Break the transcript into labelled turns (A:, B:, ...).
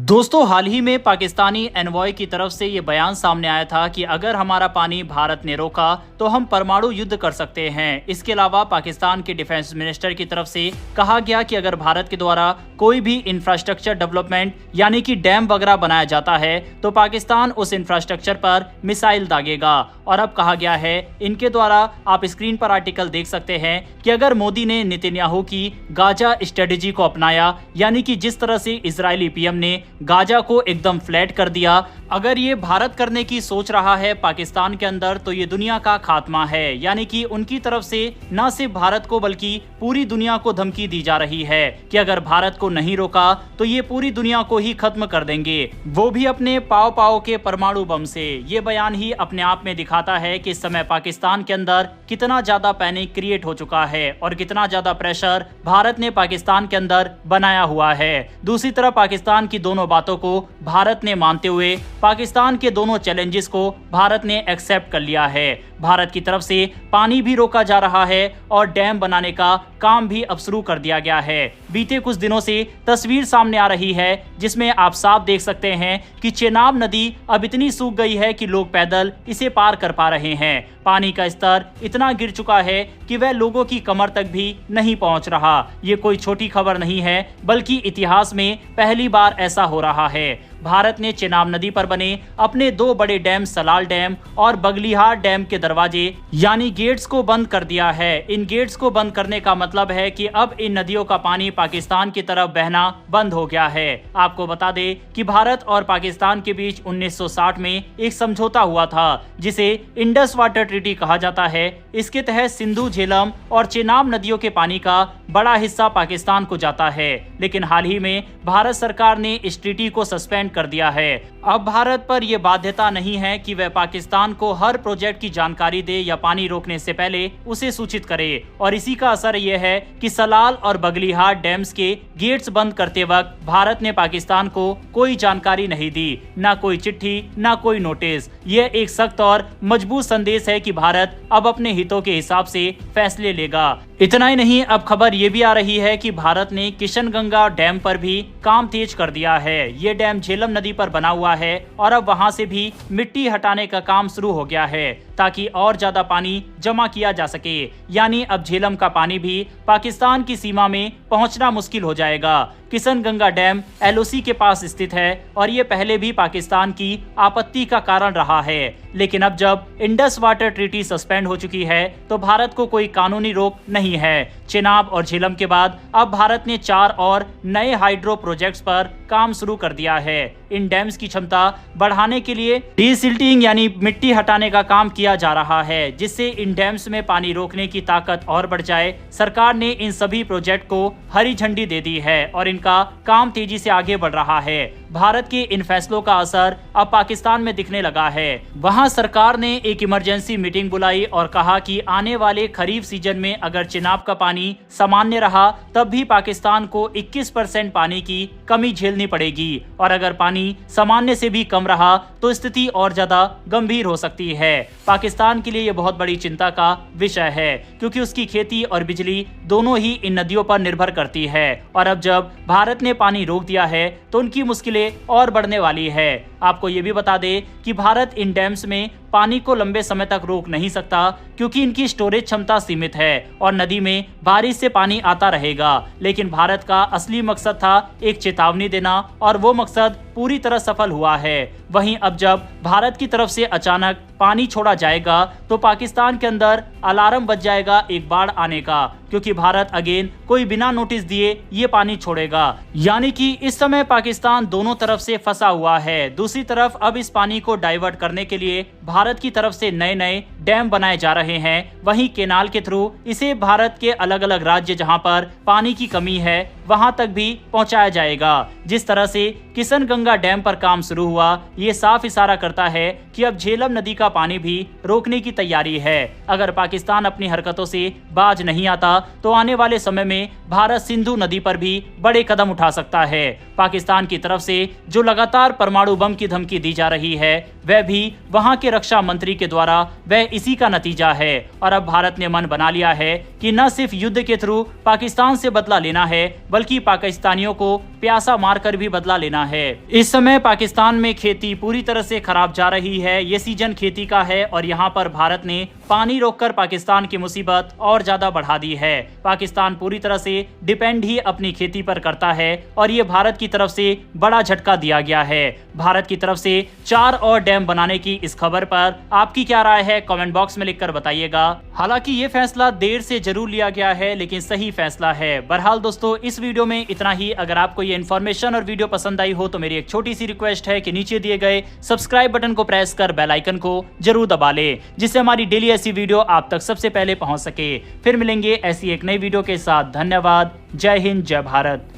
A: दोस्तों, हाल ही में पाकिस्तानी एनवॉय की तरफ से ये बयान सामने आया था कि अगर हमारा पानी भारत ने रोका तो हम परमाणु युद्ध कर सकते हैं। इसके अलावा पाकिस्तान के डिफेंस मिनिस्टर की तरफ से कहा गया कि अगर भारत के द्वारा कोई भी इंफ्रास्ट्रक्चर डेवलपमेंट यानी कि डैम वगैरह बनाया जाता है तो पाकिस्तान उस इंफ्रास्ट्रक्चर पर मिसाइल दागेगा। और अब कहा गया है, इनके द्वारा आप स्क्रीन पर आर्टिकल देख सकते हैं कि अगर मोदी ने नेतन्याहू की गाजा स्ट्रेटेजी को अपनाया, यानी कि जिस तरह से इजरायली पीएम ने गाजा को एकदम फ्लैट कर दिया, अगर ये भारत करने की सोच रहा है पाकिस्तान के अंदर तो ये दुनिया का खात्मा है। यानी कि उनकी तरफ से न सिर्फ भारत को बल्कि पूरी दुनिया को धमकी दी जा रही है कि अगर भारत को नहीं रोका तो ये पूरी दुनिया को ही खत्म कर देंगे, वो भी अपने पाव पाव के परमाणु बम से। ये बयान ही अपने आप में दिखाता है कि इस समय पाकिस्तान के अंदर कितना ज्यादा पैनिक क्रिएट हो चुका है और कितना ज्यादा प्रेशर भारत ने पाकिस्तान के अंदर बनाया हुआ है। दूसरी तरफ पाकिस्तान की दोनों बातों को भारत ने मानते हुए पाकिस्तान के दोनों चैलेंजेस को भारत ने एक्सेप्ट कर लिया है। भारत की तरफ से पानी भी रोका जा रहा है और डैम बनाने का काम भी अब शुरू कर दिया गया है। बीते कुछ दिनों से तस्वीर सामने आ रही है जिसमें आप साफ देख सकते हैं कि चेनाब नदी अब इतनी सूख गई है कि लोग पैदल इसे पार कर पा रहे हैं। पानी का स्तर इतना गिर चुका है कि वह लोगों की कमर तक भी नहीं पहुंच रहा। ये कोई छोटी खबर नहीं है, बल्कि इतिहास में पहली बार ऐसा हो रहा है। भारत ने चेनाब नदी पर बने अपने दो बड़े डैम सलाल डैम और बगलिहार डैम के दरवाजे यानी गेट्स को बंद कर दिया है। इन गेट्स को बंद करने का मतलब है कि अब इन नदियों का पानी पाकिस्तान की तरफ बहना बंद हो गया है। आपको बता दें कि भारत और पाकिस्तान के बीच 1960 में एक समझौता हुआ था जिसे इंडस वाटर ट्रीटी कहा जाता है। इसके तहत सिंधु, झेलम और चेनाब नदियों के पानी का बड़ा हिस्सा पाकिस्तान को जाता है, लेकिन हाल ही में भारत सरकार ने इस ट्रीटी को सस्पेंड कर दिया है। अब भारत पर यह बाध्यता नहीं है कि वह पाकिस्तान को हर प्रोजेक्ट की जानकारी दे या पानी रोकने से पहले उसे सूचित करे। और इसी का असर यह है कि सलाल और बगलिहार डैम्स के गेट्स बंद करते वक्त भारत ने पाकिस्तान को कोई जानकारी नहीं दी, ना कोई चिट्ठी, ना कोई नोटिस। यह एक सख्त और मजबूत संदेश है कि भारत अब अपने हितों के हिसाब से फैसले लेगा। इतना ही नहीं, अब खबर ये भी आ रही है कि भारत ने किशनगंगा डैम पर भी काम तेज कर दिया है। ये डैम झेलम नदी पर बना हुआ है और अब वहां से भी मिट्टी हटाने का काम शुरू हो गया है ताकि और ज्यादा पानी जमा किया जा सके। यानी अब झेलम का पानी भी पाकिस्तान की सीमा में पहुंचना मुश्किल हो जाएगा। किशनगंगा डैम एलओसी के पास स्थित है और ये पहले भी पाकिस्तान की आपत्ति का कारण रहा है, लेकिन अब जब इंडस वाटर ट्रीटी सस्पेंड हो चुकी है तो भारत को कोई कानूनी रोक नहीं है। चेनाब और झेलम के बाद अब भारत ने 4 और नए हाइड्रो प्रोजेक्ट्स पर काम शुरू कर दिया है। इन डैम्स की क्षमता बढ़ाने के लिए डीसिल्टिंग यानी मिट्टी हटाने का काम किया जा रहा है, जिससे इन डैम्स में पानी रोकने की ताकत और बढ़ जाए। सरकार ने इन सभी प्रोजेक्ट को हरी झंडी दे दी है और इनका काम तेजी से आगे बढ़ रहा है। भारत के इन फैसलों का असर अब पाकिस्तान में दिखने लगा है। वहां सरकार ने एक इमरजेंसी मीटिंग बुलाई और कहा कि आने वाले खरीफ सीजन में अगर चेनाब का पानी सामान्य रहा तब भी पाकिस्तान को 21% पानी की कमी झेलनी पड़ेगी और अगर पानी सामान्य से भी कम रहा तो स्थिति और ज्यादा गंभीर हो सकती है। पाकिस्तान के लिए यह बहुत बड़ी चिंता का विषय है क्योंकि उसकी खेती और बिजली दोनों ही इन नदियों पर निर्भर करती है और अब जब भारत ने पानी रोक दिया है तो उनकी मुश्किलें और बढ़ने वाली है। आपको ये भी बता दें कि भारत इन डैम्स में पानी को लंबे समय तक रोक नहीं सकता क्योंकि इनकी स्टोरेज क्षमता सीमित है और नदी में बारिश से पानी आता रहेगा। लेकिन भारत का असली मकसद था एक चेतावनी देना और वो मकसद पूरी तरह सफल हुआ है। वहीं अब जब भारत की तरफ से अचानक पानी छोड़ा जाएगा तो पाकिस्तान के अंदर अलार्म बज जाएगा एक बाढ़ आने का, क्योंकि भारत अगेन कोई बिना नोटिस दिए ये पानी छोड़ेगा। यानी कि इस समय पाकिस्तान दोनों तरफ से फंसा हुआ है। दूसरी तरफ अब इस पानी को डाइवर्ट करने के लिए भारत की तरफ से नए नए डैम बनाए जा रहे हैं। वहीं केनाल के थ्रू इसे भारत के अलग अलग राज्य जहां पर पानी की कमी है वहां तक भी पहुंचाया जाएगा। जिस तरह से किशनगंगा डैम पर काम शुरू हुआ, ये साफ इशारा करता है कि अब झेलम नदी का पानी भी रोकने की तैयारी है। अगर पाकिस्तान अपनी हरकतों से बाज नहीं आता तो आने वाले समय में भारत सिंधु नदी पर भी बड़े कदम उठा सकता है। पाकिस्तान की तरफ से जो लगातार परमाणु बम की धमकी दी जा रही है वह भी वहां के रक्षा मंत्री के द्वारा वह इसी का नतीजा है। और अब भारत ने मन बना लिया है कि न सिर्फ युद्ध के थ्रू पाकिस्तान से बदला लेना है बल्कि पाकिस्तानियों को प्यासा मारकर भी बदला लेना है। इस समय पाकिस्तान में खेती पूरी तरह से खराब जा रही है। ये सीजन खेती का है और यहाँ पर भारत ने पानी रोककर पाकिस्तान की मुसीबत और ज्यादा बढ़ा दी है। पाकिस्तान पूरी तरह से डिपेंड ही अपनी खेती पर करता है और ये भारत की तरफ से बड़ा झटका दिया गया है। भारत की तरफ से 4 और डैम बनाने की इस खबर पर आपकी क्या राय है, कमेंट बॉक्स में लिखकर बताइएगा। हालांकि ये फैसला देर से जरूर लिया गया है, लेकिन सही फैसला है। बहरहाल दोस्तों, इस वीडियो में इतना ही। अगर आपको ये इन्फॉर्मेशन और वीडियो पसंद आई हो तो मेरी एक छोटी सी रिक्वेस्ट है कि नीचे दिए गए सब्सक्राइब बटन को प्रेस कर बेल आइकन को जरूर दबा ले, जिससे हमारी डेली ऐसी वीडियो आप तक सबसे पहले पहुंच सके। फिर मिलेंगे ऐसी एक नई वीडियो के साथ। धन्यवाद। जय हिंद, जय भारत।